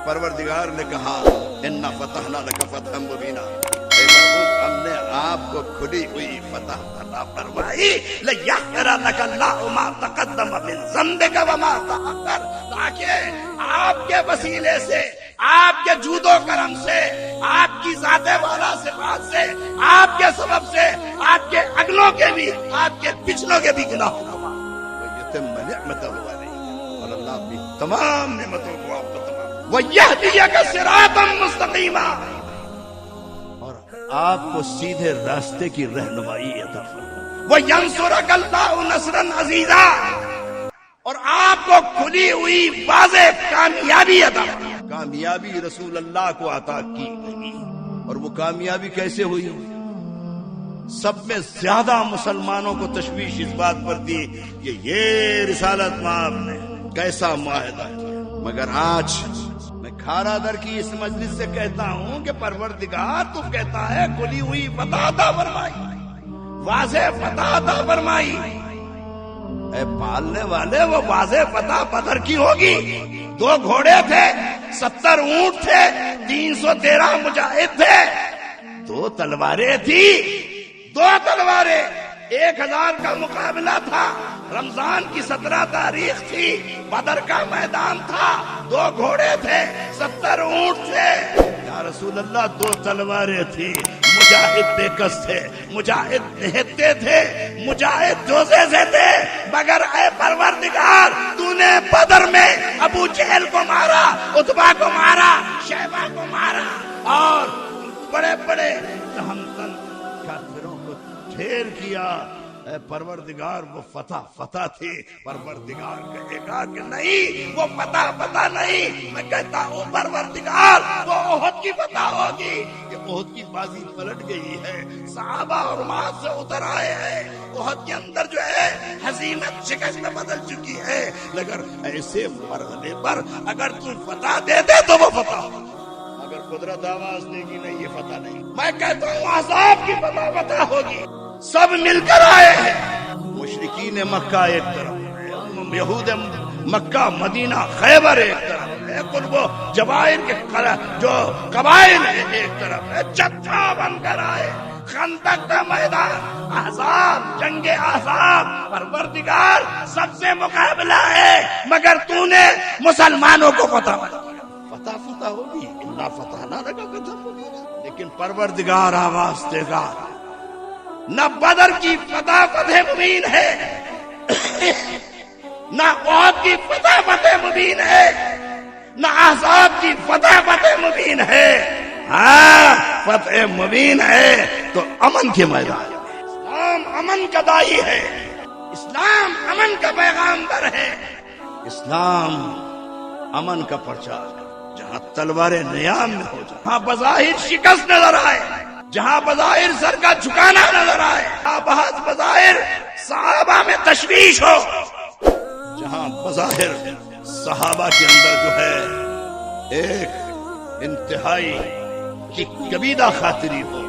پروردگار نے کہا انا فتحنا لک فتحا مبینا، اے محبوب ہم نے آپ کو کھلی ہوئی فتح عطا فرمائی، لیغفر لک اللہ ما تقدم من ذنبک وما تأخر، تاکہ آپ کے وسیلے سے، آپ کے جود و کرم سے، آپ کی ذات والا صفات سے، آپ کے سبب سے آپ کے اگلوں کے بھی، آپ کے پچھلوں کے بھی گناہوں کو وَيُتِمَّ نِعْمَتَهُ عَلَيْكَ، اور اللہ اپنی تمام نعمتوں کو آپ کو وَيَهْدِيَكَ صِرَاطًا مُسْتَقِيمًا، اور آپ کو سیدھے راستے کی رہنمائی عطا فرمائے، وَيَنْصُرَكَ اللَّهُ نَصْرًا عَزِيزًا، اور آپ کو کھلی ہوئی واضح کامیابی عطا فرمائے۔ کامیابی رسول اللہ کو عطا کی گئی، اور وہ کامیابی کیسے ہوئی؟ سب میں زیادہ مسلمانوں کو تشویش اس بات پر دی کہ یہ رسالت مآب نے کیسا معاہدہ کیا، مگر آج میں کھارا در کی اس مجلس سے کہتا ہوں کہ پروردگار تو کہتا ہے کھلی ہوئی فتح عطا فرمائی، واضح فتح عطا فرمائی، اے پالنے والے وہ واضح فتح بدر کی ہوگی، 2 گھوڑے تھے، 70 اونٹ تھے، 313 مجاہد تھے، 2 تلواریں تھی، 2 تلواریں، 1000 کا مقابلہ تھا، رمضان کی 17 تاریخ تھی، بدر کا میدان تھا، 2 گھوڑے تھے، 70 اونٹ تھے، یا رسول اللہ 2 تلواریں تھی، مجاہد بے کس تھے، مجاہد نہتے تھے، مجاہد جوزے سے تھے، مگر اے پروردگار تو نے بدر میں ابو جہل کو مارا، عتبہ کو مارا، شیبہ کو مارا، اور بڑے بڑے تہمتن کافروں کو ڈھیر کیا۔ اے پروردگار وہ فتح تھی، پروردگار کہے گا کہ نہیں وہ فتح نہیں، میں کہتا ہوں پروردگار وہ احد کی فتح ہوگی، کہ احد کی بازی پلٹ گئی ہے، صحابہ اور مات سے اتر آئے ہیں، احد کے اندر جو ہے ہزیمت شکست میں بدل چکی ہے، مگر ایسے مرحلے پر اگر تم فتح دے دے تو وہ فتح ہوگی، اگر قدرت آواز دے گی نہیں یہ فتح نہیں۔ میں کہتا ہوں احزاب کی فتح ہوگی، سب مل کر آئے ہیں، مشرکین مکہ ایک طرف، یہود مکہ مدینہ خیبر ایک طرف ہے، قلب و جبائر کے جو قبائل ایک طرف ہے، جتھا بن کر آئے، خندق کا میدان، احزاب، جنگ احزاب، پروردگار سب سے مقابلہ ہے، مگر تو نے مسلمانوں کو فتح ہوگی، اللہ فتح نہ لگا فتح، لیکن پروردگار آواز دے گا، نہ بدر کی فتح مبین ہے، نہ احد کی فتح مبین ہے، نہ احزاب کی فتح مبین ہے، ہاں فتح مبین ہے تو امن کے میدان، اسلام امن کا دائی ہے، اسلام امن کا پیغامبر ہے، اسلام امن کا پرچار ہے، جہاں تلواریں نیام میں ہو جائیں، جہاں بظاہر شکست نظر آئے، جہاں بظاہر سر کا جھکانا نظر آئے، جہاں بظاہر صحابہ میں تشویش ہو، جہاں بظاہر صحابہ کے اندر جو ہے ایک انتہائی کی کبیدہ خاطری ہو،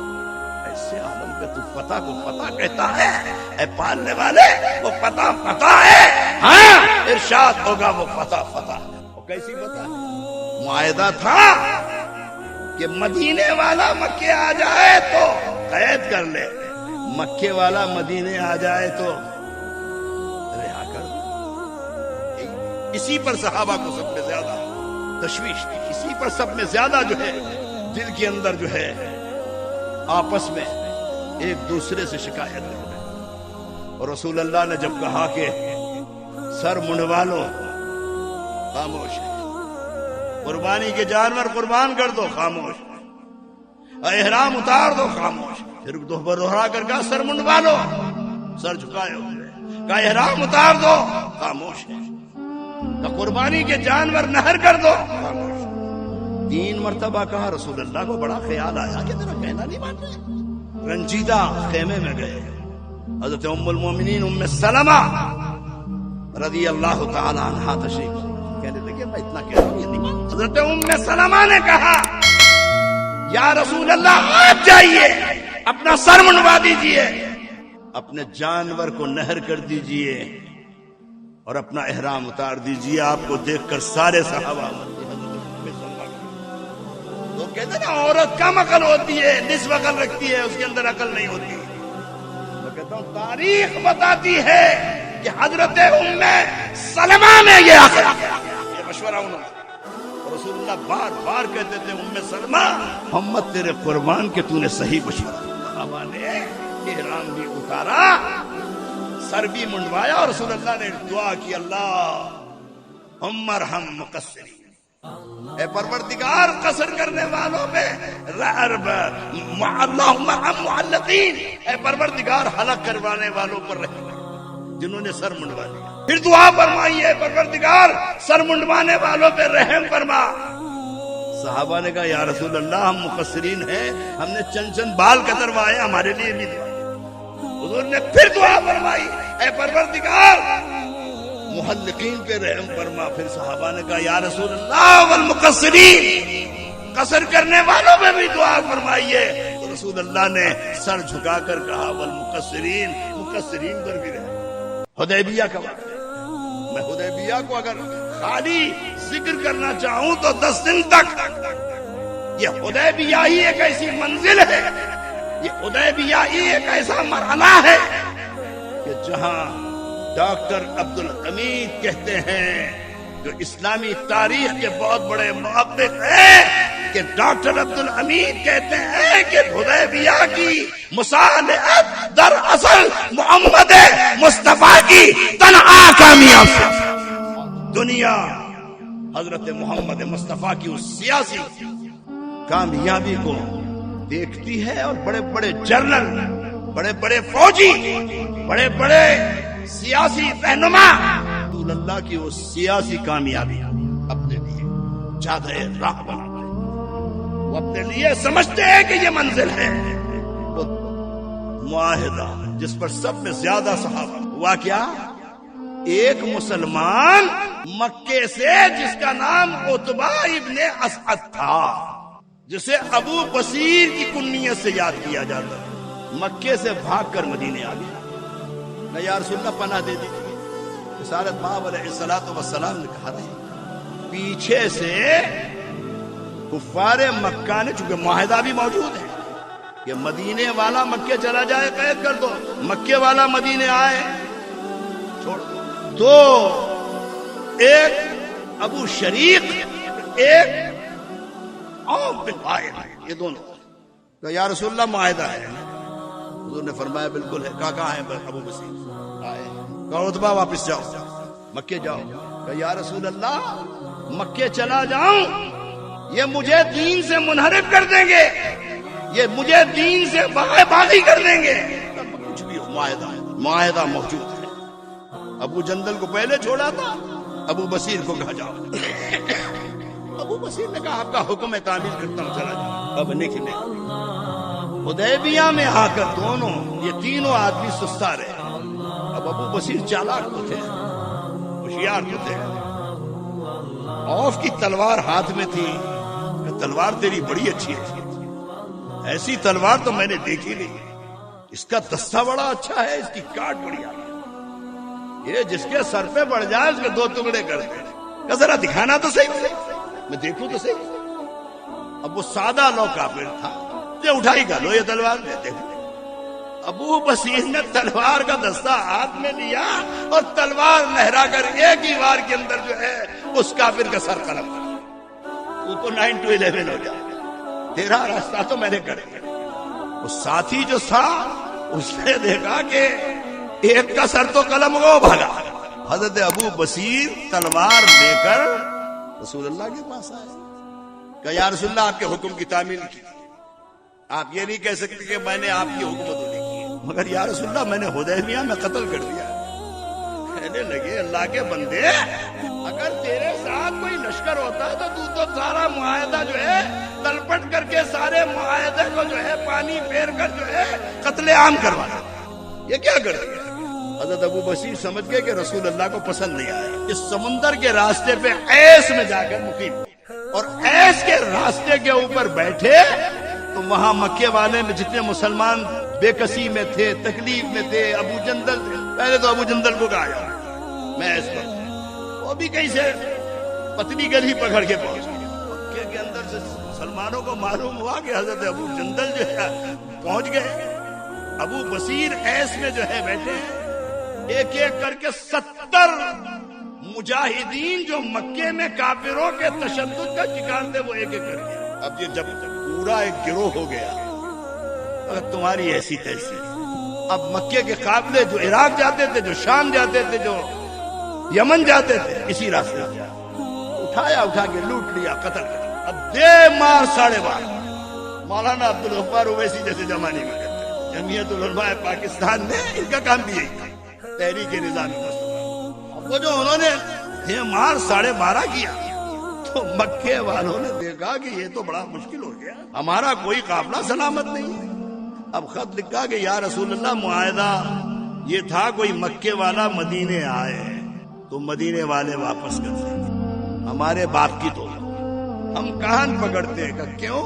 ایسے عالم پہ تو فتح کو فتح کہتا ہے، اے پالنے والے وہ فتح ہے، ہاں ارشاد ہوگا وہ فتح، وہ کیسی فتح؟ معاہدہ تھا کہ مدینے والا مکے آ جائے تو قید کر لے، مکے والا مدینے آ جائے تو رہا کر دے، اسی پر صحابہ کو سب میں زیادہ تشویش تھی، اسی پر سب میں زیادہ جو ہے دل کے اندر جو ہے آپس میں ایک دوسرے سے شکایت ہے، اور رسول اللہ نے جب کہا کہ سر منڈوا لو، خاموش ہے، قربانی کے جانور قربان کر دو، خاموش، احرام اتار دو، خاموش، پھر دوہرا کر کہا سر منڈوا لو، سر جھکائے ہوئے، کہا احرام اتار دو، خاموش ہے، کہا قربانی کے جانور نہر کر دو، خاموش، 3 مرتبہ کہا، رسول اللہ کو بڑا خیال آیا کہ میرا کہنا نہیں مان رہے، رنجیدہ خیمے میں گئے، حضرت ام المومنین ام سلمہ رضی اللہ تعالی عنہا تشریف کہنے لگے میں اتنا کہہ رہا ہوں یہ نہیں مان۔ حضرت ام سلمہ نے کہا یا رسول اللہ آپ جائیے، اپنا سر منڈوا دیجئے، اپنے جانور کو نہر کر دیجئے اور اپنا احرام اتار دیجئے۔ آپ کو دیکھ کر سارے صحابہ وہ کہتے ہیں نا عورت کم عقل ہوتی ہے، نصف عقل رکھتی ہے، اس کے اندر عقل نہیں ہوتی۔ میں کہتا ہوں تاریخ بتاتی ہے کہ حضرت ام سلمہ نے یہ مشورہ انہوں نے، رسول اللہ بار بار کہتے تھے ام سلمہ محمد تیرے قربان کے تو نے صحیح مشورہ۔ صحابہ نے احرام بھی اتارا، سر بھی منڈوایا اور رسول اللہ نے دعا کی اللہ ارحم مقصرین، اے پروردگار قصر کرنے والوں پہ اللہم ارحم معلقین، اے پروردگار حلق کروانے والوں پر رحم کر جنہوں نے سر منڈوا لیا۔ پھر دعا فرمائی ہے پروردگار سر منڈوانے والوں پہ رحم فرما۔ صحابہ نے کہا یا رسول اللہ ہم مقصرین ہیں، ہم نے چند چند بال کتروائے، ہمارے لیے بھی دعا۔ حضور نے پھر دعا فرمائی اے پروردگار محلقین پہ رحم فرما۔ پھر صحابہ نے کہا یا رسول اللہ والمقصرین، قصر کرنے والوں پہ بھی دعا فرمائیے۔ تو رسول اللہ نے سر جھکا کر کہا والمقصرین، مقصرین پر بھی رحم۔ حدیبیہ کا وقت ہے، میں حدیبیہ کو اگر خالی ذکر کرنا چاہوں تو 10 دن تک۔ یہ حدیبیہ ہی ایک ایسی منزل ہے، یہ حدیبیہ ہی ایک ایسا مرحلہ ہے کہ جہاں ڈاکٹر عبدالحمید کہتے ہیں، جو اسلامی تاریخ کے بہت بڑے محقق ہیں، کہ ڈاکٹر عبدالحمید کہتے ہیں کہ حدیبیہ کی مصالحت دراصل محمد مصطفیٰ کی تنہا کامیابی، دنیا حضرت محمد مصطفیٰ کی اس سیاسی کامیابی کو دیکھتی ہے اور بڑے بڑے جنرل، بڑے بڑے فوجی، بڑے بڑے سیاسی رہنما رسول اللہ کی وہ سیاسی کامیابی اپنے لیے زیادہ راہ بناتے ہیں، وہ اپنے لیے سمجھتے ہیں کہ یہ منزل ہے۔ وہ معاہدہ جس پر سب میں زیادہ صحابہ ہوا کیا، ایک مسلمان مکے سے جس کا نام عتبہ ابن اسعد تھا، جسے ابو بصیر کی کنیت سے یاد کیا جاتا ہے، مکے سے بھاگ کر مدینے آ گیا۔ نہ یا رسول اللہ پناہ دے دی تھی، رسالت مآب علیہ السلام نے کہا تھا پیچھے سے کفار مکہ نے، چونکہ معاہدہ بھی موجود ہے کہ مدینے والا مکے چلا جائے قید کر دو، مکے والا مدینے آئے چھوڑ دو۔ تو ایک ابو شریق، ایک عوف بن وائل، یہ دونوں تو یا رسول اللہ معاہدہ ہے۔ حضور نے فرمایا بالکل ہے۔ کہاں ہے ابو بصیر؟ آئے کہا عتبہ واپس جاؤ، مکے جاؤ۔ کہا یا رسول اللہ مکے چلا جاؤں یہ مجھے دین سے منحرف کر دیں گے، یہ مجھے دین سے باغی کر دیں گے۔ کچھ بھی ہو، معاہدہ موجود ہے۔ ابو جندل کو پہلے چھوڑا تھا، ابو بصیر کو کہا جاؤ۔ ابو بصیر نے کہا آپ کا حکم ہے، تعمیل کرتا ہوں، چلا جاؤ۔ اب نہیں حدیبیہ میں آ کر دونوں یہ تینوں آدمی سستا رہے۔ اب ابو بصیر چالاک تو تھے، ہوشیار تو تھے۔ عوف کی تلوار ہاتھ میں تھی، تلوار تیری بڑی اچھی ہے، ایسی تلوار تو میں نے دیکھی نہیں، اس کا دستہ بڑا اچھا ہے، اس کی کاٹ بڑی آئی، یہ جس کے سر پہ بڑھ جائے اس کے 2 ٹکڑے کر دے۔ کہ ذرا دکھانا تو صحیح، میں دیکھوں تو صحیح۔ اب وہ سادہ لو کافر تھا، یہ اٹھائی گا لو یہ تلوار دے دیکھو۔ ابو بصیر نے تلوار کا دستہ ہاتھ میں لیا اور تلوار لہرا کر ایک ہی وار کے اندر جو ہے اس کافر کا سر قلم کر دیا۔ وہ تو 9 to 11 ہو جائے، تیرا راستہ تو میں نے کر دیا۔ وہ ساتھی جو تھا اس نے دیکھا کہ ایک کا سر تو قلم ہو، بھاگا۔ حضرت ابو بصیر تلوار لے کر رسول اللہ کے پاس آئے کہ یا رسول اللہ آپ کے حکم کی تعمیل کی، آپ یہ نہیں کہہ سکتے کہ میں نے آپ کی حکم تو نہیں کی، مگر یا رسول اللہ میں نے حدیبیہ میں قتل کر دیا۔ کہنے لگے اللہ کے بندے، اگر تیرے ساتھ کوئی لشکر ہوتا تو سارا معاہدہ جو ہے تلپٹ کر کے سارے معاہدے کو جو ہے پانی پھیر کر جو ہے قتل عام کروانا، یہ کیا کر دیا؟ حضرت ابو بصیر سمجھ گئے کہ رسول اللہ کو پسند نہیں آیا۔ اس سمندر کے راستے پہ ایس میں جا کر مقیم، اور ایس کے راستے کے اوپر بیٹھے تو وہاں مکے والے میں جتنے مسلمان بے کسی میں تھے، تکلیف میں تھے، ابو جندل تھے، پہلے تو ابو جندل کو کہا جا میں اس وقت وہ بھی کہیں سے پتلی گلی پکڑ کے پہنچ گئے مکے کے اندر سے۔ مسلمانوں کو معلوم ہوا کہ حضرت ابو جندل جو ہے پہنچ گئے۔ ابو بصیر ایس میں جو ہے بیٹھے ہیں، ایک ایک کر کے 70 مجاہدین جو مکے میں کافروں کے تشدد کا شکار تھے وہ ایک ایک کر کے۔ اب یہ جب پورا ایک گروہ ہو گیا، اگر تمہاری ایسی تیسی، اب مکے کے قافلے جو عراق جاتے تھے، جو شام جاتے تھے، جو یمن جاتے تھے، اسی راستے سے اٹھا کے لوٹ لیا، قتل کر۔ اب دے مار 12.5 مولانا عبدالغفار اویسی جیسے زمانے میں کرتے ہیں۔ جمعیت العلماء پاکستان نے ان کا کام بھی یہی تھا، تحریک نظام مصطفیٰ۔ اب وہ جو انہوں نے دے مار 12.5 کیا تو مکے والوں نے دیکھا کہ یہ تو بڑا مشکل ہو گیا، ہمارا کوئی قافلہ سلامت نہیں ہے۔ اب خط لکھا کہ یا رسول اللہ معاہدہ یہ تھا کہ مکے والا مدینے آئے تو مدینے والے واپس کر دیں، ہمارے باپ کی تو ہم کان پکڑتے ہیں کہ کیوں؟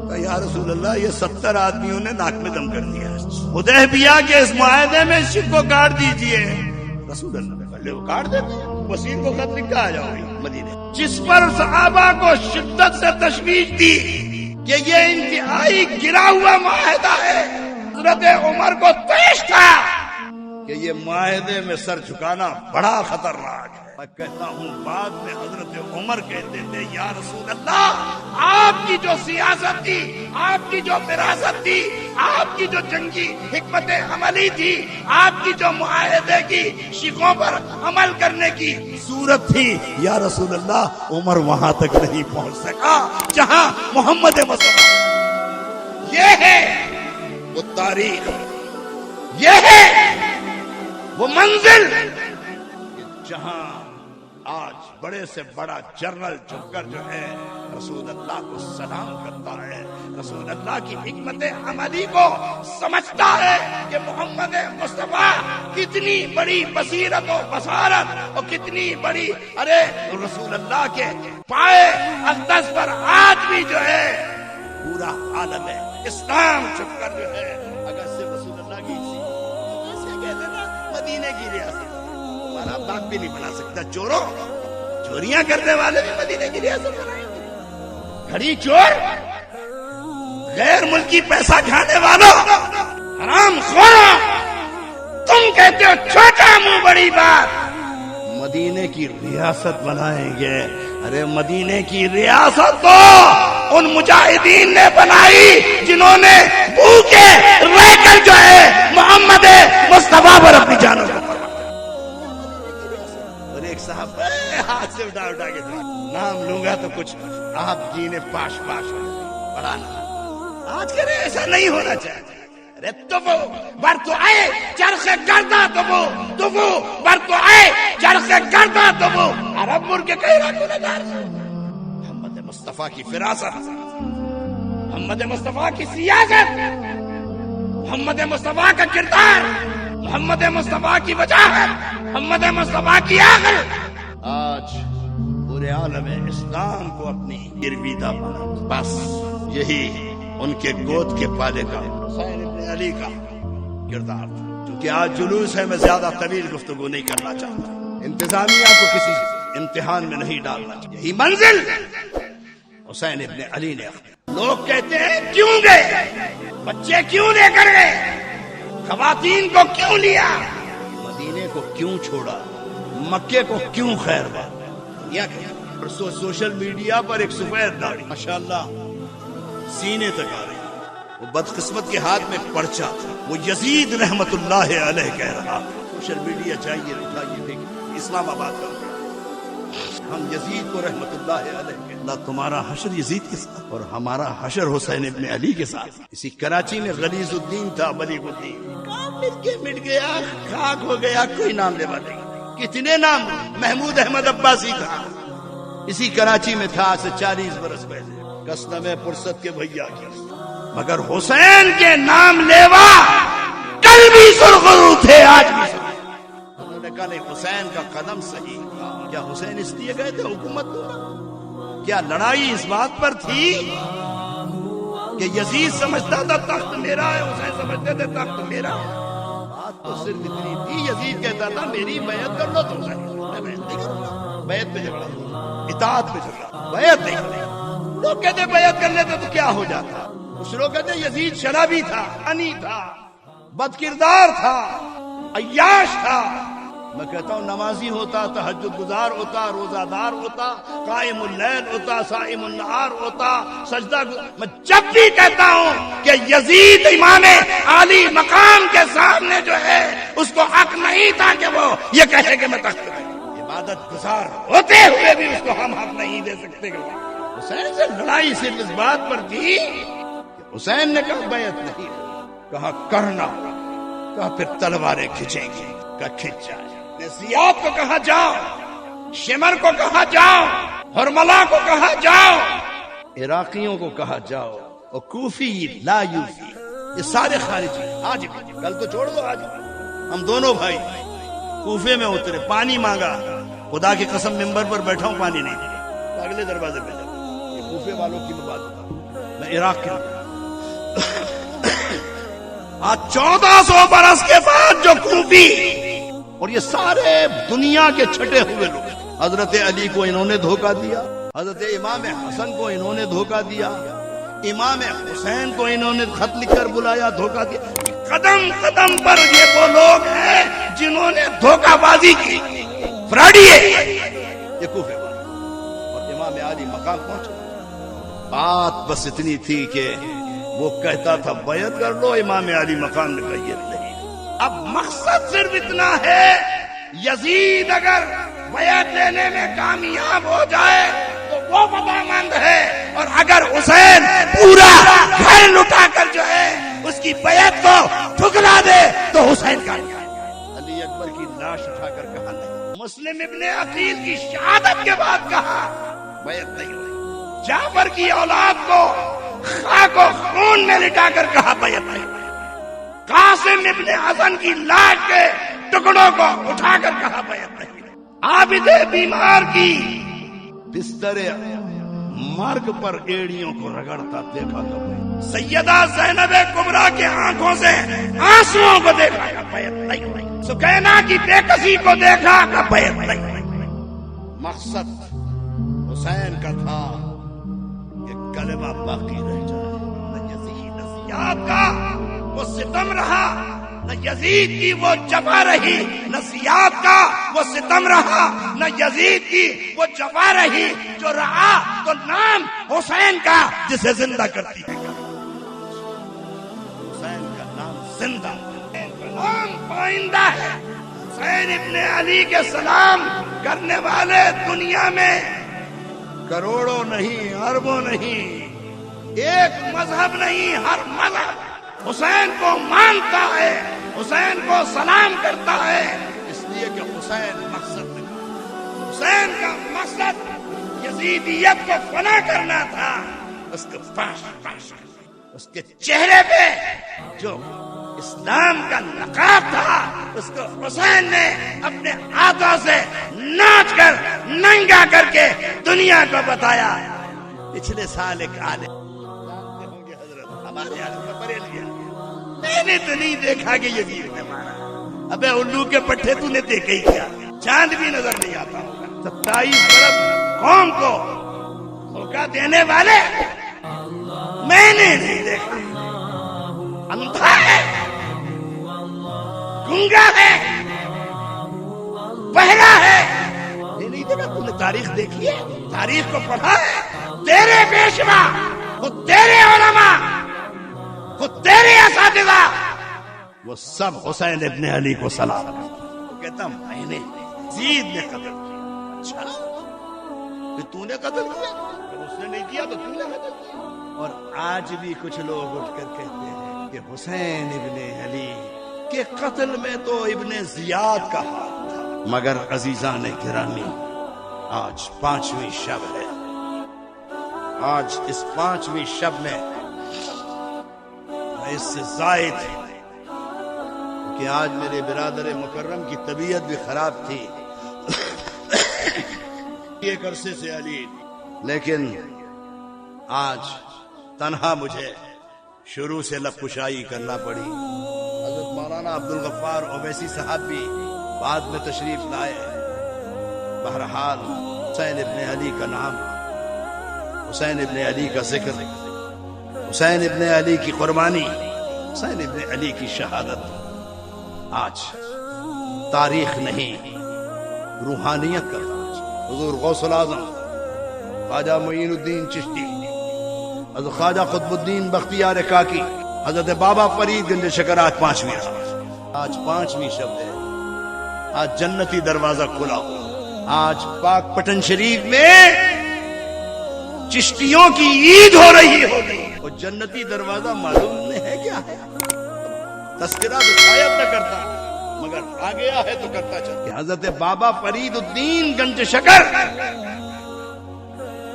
کہ یا رسول اللہ یہ 70 آدمیوں نے ناک میں دم کر دیا، حدیبیہ کے اس معاہدے میں شپ کو کاٹ دیجئے۔ رسول اللہ نے پہلے وہ کاٹ دیتے ہیں۔ وسیل کو خط لکھا آ جاؤ مدینے، جس پر صحابہ کو شدت سے تشویش دی کہ یہ انتہائی گرا ہوا معاہدہ ہے۔ حضرت عمر کو طیش تھا کہ یہ معاہدے میں سر جھکانا بڑا خطرناک ہے۔ میں کہتا ہوں بعد میں حضرت عمر کہتے تھے یا رسول اللہ آپ کی جو سیاست تھی، آپ کی جو فراست تھی، آپ کی جو جنگی حکمت عملی تھی، آپ کی جو معاہدے کی شقوں پر عمل کرنے کی صورت تھی، یا رسول اللہ عمر وہاں تک نہیں پہنچ سکا جہاں محمد مصطفیٰ۔ یہ ہے وہ تاریخ، یہ ہے وہ منزل جہاں آج بڑے سے بڑا جنرل جھک کر جو ہے رسول اللہ کو سلام کرتا ہے، رسول اللہ کی حکمت عملی کو سمجھتا ہے کہ محمد مصطفیٰ کتنی بڑی بصیرت و بصارت اور کتنی بڑی، ارے رسول اللہ کے پائے اقدس پر آج بھی جو ہے پورا عالم ہے اسلام جھک کر جو ہے اگر سے رسول اللہ کی ایسے کہتے نا مدینے کی ریاست ہمارا باپ بھی نہیں بنا سکتا، چوروں چوریاں کرنے والے بھی مدینے کی ریاست بنائیں گے، گھڑی چور، غیر ملکی پیسہ کھانے والوں، حرام خوروں، تم کہتے ہو چھوٹا منہ بڑی بات، مدینے کی ریاست بنائیں گے۔ ارے مدینے کی ریاست تو ان مجاہدین نے بنائی جنہوں نے بھوکے رہ کر جو ہے محمد مصطفیٰ پر اپنی جانوں کو صاحب ہاتھ سے اٹھا کے نام لوں گا تو کچھ آپ جی نے پاش پڑھا نا، آج کرے ایسا نہیں ہونا چاہیے۔ ارے تو وہ بر تو آئے چرخ گردہ تو وہ بر تو آئے چرخ گردہ تو وہ عرب مر کے کہہ رہا گنہگار محمد مصطفیٰ کی فراست، محمد مصطفیٰ کی سیاست، محمد مصطفیٰ کا کردار، محمد مصطفیٰ کی وجاہت، محمد مصطفیٰ کی عقل آج پورے عالم اسلام کو اپنی گرویدہ بنا۔ بس یہی ان کے گود کے پالے کا حسین ابن علی کا کردار تھا۔ کیونکہ آج جلوس ہے، میں زیادہ طویل گفتگو نہیں کرنا چاہتا، انتظامیہ کو کسی امتحان میں نہیں ڈالنا چاہتا۔ یہی منزل حسین ابن علی نے لوگ کہتے ہیں کیوں گئے، بچے کیوں لے کر گئے، خواتین کو کیوں لیا، مدینے کو کیوں چھوڑا، مکے کو کیوں خیر بات یا سوشل میڈیا پر ایک سفید داڑھی ماشاءاللہ سینے تک آ رہی، وہ بدقسمت کے ہاتھ میں پرچہ تھا، وہ یزید رحمت اللہ علیہ کہہ رہا، سوشل میڈیا چاہیے اٹھائیے دیکھیے اسلام آباد کا ہم یزید کو رحمت اللہ علیہ کہہ، اللہ تمہارا حشر یزید کے ساتھ اور ہمارا حشر حسین ابن علی کے ساتھ۔ اسی کراچی میں غلیظ الدین تھا، بلیغ الدین، مٹ گیا، خاک ہو گیا، کوئی نام لیوا نہیں، کتنے نام، محمود احمد عباسی تھا، اسی کراچی میں تھا سے 40 برس پہلے، قسم پرست کے بھیا کی، مگر حسین کے نام لیوا کل بھی سرخرو تھے، آج بھی سرخرو۔ انہوں نے کہا نہیں حسین کا قدم صحیح تھا۔ کیا حسین اس لیے گئے تھے حکومت دوں؟ کیا لڑائی اس بات پر تھی کہ یزید سمجھتا تھا تخت میرا ہے، حسین سمجھتے تھے تخت میرا ہے۔ بات تو صرف اتنی تھی، یزید کہتا تھا میری بیعت کر لو تو حسین میں بیعت نہیں کروں، بیعت پہ جھگڑا، اطاعت پہ جھگڑا، بیعت نہیں کروں۔ لوگ کہتے بیعت کر لیتے تو کیا ہو جاتا، کچھ لوگ کہتے یزید شرابی تھا، انی تھا، بد کردار تھا، عیاش تھا۔ میں کہتا ہوں نمازی ہوتا، تہجد گزار ہوتا، روزہ دار ہوتا، قائم اللیل ہوتا، صائم النہار ہوتا، سجدہ میں جب بھی کہتا ہوں کہ یزید امام عالی مقام کے سامنے جو ہے اس کو حق نہیں تھا کہ وہ یہ کہے کہ میں تخت پہ عبادت گزار ہوتے ہوئے بھی اس کو ہم حق نہیں دے سکتے کہ حسین سے لڑائی صرف اس بات پر تھی کہ حسین نے کہا بیعت نہیں، کہا کرنا، کہا پھر تلواریں کھینچیں گے، کہا کھینچ جائے۔ زیاد کو کہا جاؤ، شمر کو کہا جاؤ، ہرملا کو کہا جاؤ، عراقیوں کو کہا جاؤ، اور کوفی لا یوفی، یہ سارے خارجی آج بھی، کل تو چھوڑ دو، آج ہم دونوں بھائی کوفے میں اترے، پانی مانگا، خدا کی قسم ممبر پر بیٹھا ہوں پانی نہیں دیا، اگلے دروازے پہ جاؤ، یہ کوفے والوں کی بات بتا، میں عراق کے آج 1400 برس کے بعد جو کوفی اور یہ سارے دنیا کے چھٹے ہوئے لوگ، حضرت علی کو انہوں نے دھوکہ دیا، حضرت امام حسن کو انہوں نے دھوکہ دیا، امام حسین کو انہوں نے خط لکھ کر بلایا، دھوکہ دیا، قدم قدم پر یہ وہ لوگ ہیں جنہوں نے دھوکہ بازی کی، فراڈی ہے یہ کوفے والے، اور امام علی مقام پہنچا۔ بات بس اتنی تھی کہ وہ کہتا تھا بیعت کر لو، امام علی مقام نے کہا یہ نہیں۔ اب مقصد صرف اتنا ہے یزید اگر بیعت لینے میں کامیاب ہو جائے تو وہ فتح مند ہے، اور اگر حسین پورا گھر لٹا کر جو ہے اس کی بیعت کو ٹھکرا دے تو حسین کا علی اکبر کی لاش اٹھا کر کہا نہیں، مسلم ابن عقیل کی شہادت کے بعد کہا بیعت نہیں ہوئی، جعفر کی اولاد کو خاک و خون میں لٹا کر کہا بیعت نہیں ہوئی، قاسم ابن حسن کی لاش کے ٹکڑوں کو اٹھا کر کہا بیعت نہیں، عابد بیمار کی بستر مرگ پر ایڑیوں کو رگڑتا دیکھا تو سیدہ زینب کبریٰ کے آنکھوں سے آنسوؤں کو دیکھا کہ بیعت نہیں ہوئی، سکینہ کی بے کسی کو دیکھا کہ بیعت نہیں ہوئی۔ مقصد حسین کا تھا کہ کلمہ باقی رہ جائے، نہ یزید نہ زیاد کا وہ ستم رہا، نہ یزید کی وہ جفا رہی، نہ زیاد کا وہ ستم رہا، نہ یزید کی وہ جفا رہی، جو رہا تو نام حسین کا جسے زندہ کرتی ہے، حسین کا نام زندہ، نام پائندہ ہے۔ حسین ابن علی کے سلام کرنے والے دنیا میں کروڑوں نہیں، اربوں نہیں، ایک مذہب نہیں، ہر مذہب حسین کو مانتا ہے، حسین کو سلام کرتا ہے، اس لیے کہ حسین مقصد نہیں، حسین کا مقصد یزیدیت کو فنا کرنا تھا، اس کو پاش اس کے چہرے پہ جو اسلام کا نقاب تھا اس کو حسین نے اپنے ہاتھوں سے ناچ کر ننگا کر کے دنیا کو بتایا۔ پچھلے سال ایک عالم ہمارے عالم کا بریلوی، میں نے تو نہیں دیکھا کہ یزید نے مارا، ابے الو کے پٹھے تو نے دیکھے ہی کیا، چاند بھی نظر نہیں آتا ہوگا، 27 برس قوم کو موقع دینے والے میں نے نہیں دیکھا، اندھا ہے، گنگا ہے، بہرا ہے، یہ نہیں دیکھا؟ تم نے تاریخ دیکھی ہے، تاریخ کو پڑھا ہے، تیرے پیشوا، خود تیرے علماء، خود تیرے اساتذہ، وہ سب حسین ابن علی کو سلام کرتا، وہ کہتا میں نے یزید نے قتل کیا۔ اچھا پھر تو نے قتل کیا؟ اگر اس نے نہیں کیا تو تو نے قتل کیا۔ اور آج بھی کچھ لوگ اٹھ کر کہتے ہیں کہ حسین ابن علی کے قتل میں تو ابن زیاد کا ہاتھ تھا، مگر عزیزان گرامی آج 5ویں شب ہے، آج اس 5ویں شب میں اس سے زائد کہ آج میرے برادر مکرم کی طبیعت بھی خراب تھی ایک عرصے سے علی، لیکن آج تنہا مجھے شروع سے لب کشائی کرنا پڑی. حضرت مولانا عبدالغفار اویسی صاحب بھی بعد میں تشریف لائے. بہرحال حسین ابن علی کا نام، حسین ابن علی کا ذکر، حسین ابن علی کی قربانی، حسین ابن علی کی شہادت آج تاریخ نہیں روحانیت کا تاج. حضور غوث الاعظم خواجہ معین الدین چشتی، حضرت خواجہ قطب الدین بختیار کاکی، حضرت بابا فرید گنج شکر آج 5ویں شب ہے. آج جنتی دروازہ کھلا ہوا. آج پاک پٹن شریف میں چشتیوں کی عید ہو رہی ہوگی. اور جنتی دروازہ معلوم نہیں ہے کیا ہے. تذکرہ تو شاید نہ کرتا مگر آ گیا ہے تو کرتا چل. حضرت بابا فرید الدین گنج شکر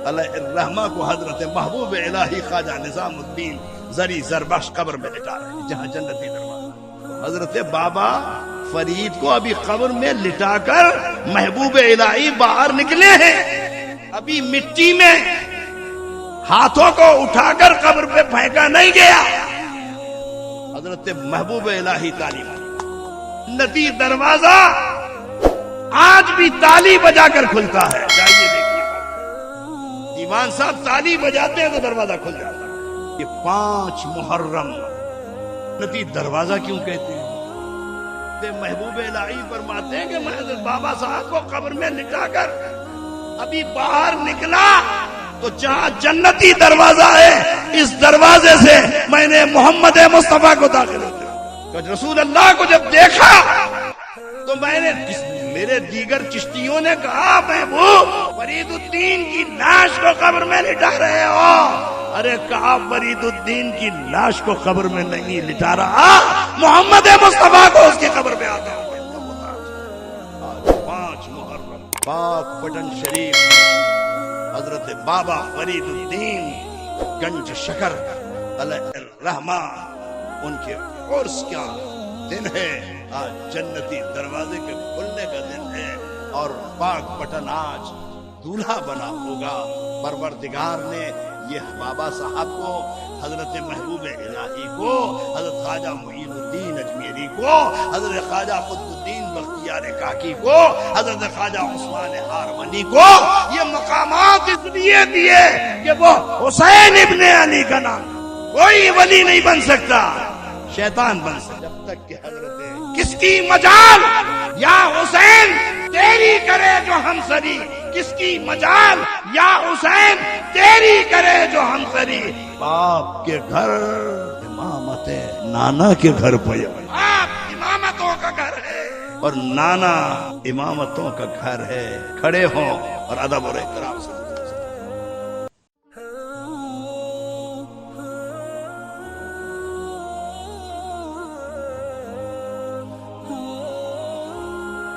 علیہ الرحمہ کو حضرت محبوب الہی خواجہ نظام الدین زری زربخش قبر میں لٹا رہے ہیں جہاں جنتی دروازہ. حضرت بابا فرید کو ابھی قبر میں لٹا کر محبوب الہی باہر نکلے ہیں. ابھی مٹی میں ہاتھوں کو اٹھا کر قبر پہ پھینکا نہیں گیا. حضرت محبوب الہی تعلیم. جنتی دروازہ آج بھی تالی بجا کر کھلتا ہے. جائیے دیکھیے دیوان صاحب تالی بجاتے ہیں تو دروازہ کھل جاتا ہے. یہ 5 محرم جنتی دروازہ کیوں کہتے ہیں؟ محبوب الہی فرماتے ہیں کہ میں حضرت بابا صاحب کو قبر میں لٹا کر ابھی باہر نکلا تو جہاں جنتی دروازہ ہے اس دروازے سے میں نے محمد مصطفیٰ کو داخل ہوتے رسول اللہ کو جب دیکھا تو میں نے میرے دیگر چشتیوں نے کہا محبوب فرید الدین کی لاش کو قبر میں لٹا رہے ہو. ارے کہا فرید الدین کی لاش کو قبر میں نہیں لٹا رہا، محمد مصطفیٰ کو اس کی قبر میں آتا ہوں. آج 5 محرم پاک پٹن شریف حضرت بابا فرید الدین گنج شکر علیہ الرحمہ ان کے عرس کا دن ہے. آج جنتی دروازے کے کھلنے کا دن ہے اور پاک پٹن آج دولہا بنا ہوگا. پروردگار نے یہ بابا صاحب کو، حضرت محبوب الہی کو، حضرت خواجہ معین الدین اجمیری کو، حضرت خواجہ قطب الدین بختیار کاکی کو، حضرت خواجہ عثمان ہارمنی کو یہ مقامات اس لیے دیے کہ وہ حسین ابن علی کا نام کوئی ولی نہیں بن سکتا، شیطان بن سکتا. جب تک کہ حضرت کس کی مجال یا حسین تیری کرے جو ہمسری، کس کی مجال یا حسین تیری کرے جو ہمسری. باپ کے گھر امامت نانا کے گھر پہ، باپ امامتوں کا گھر ہے اور نانا امامتوں کا گھر ہے. کھڑے ہوں اور ادب اور احترام سے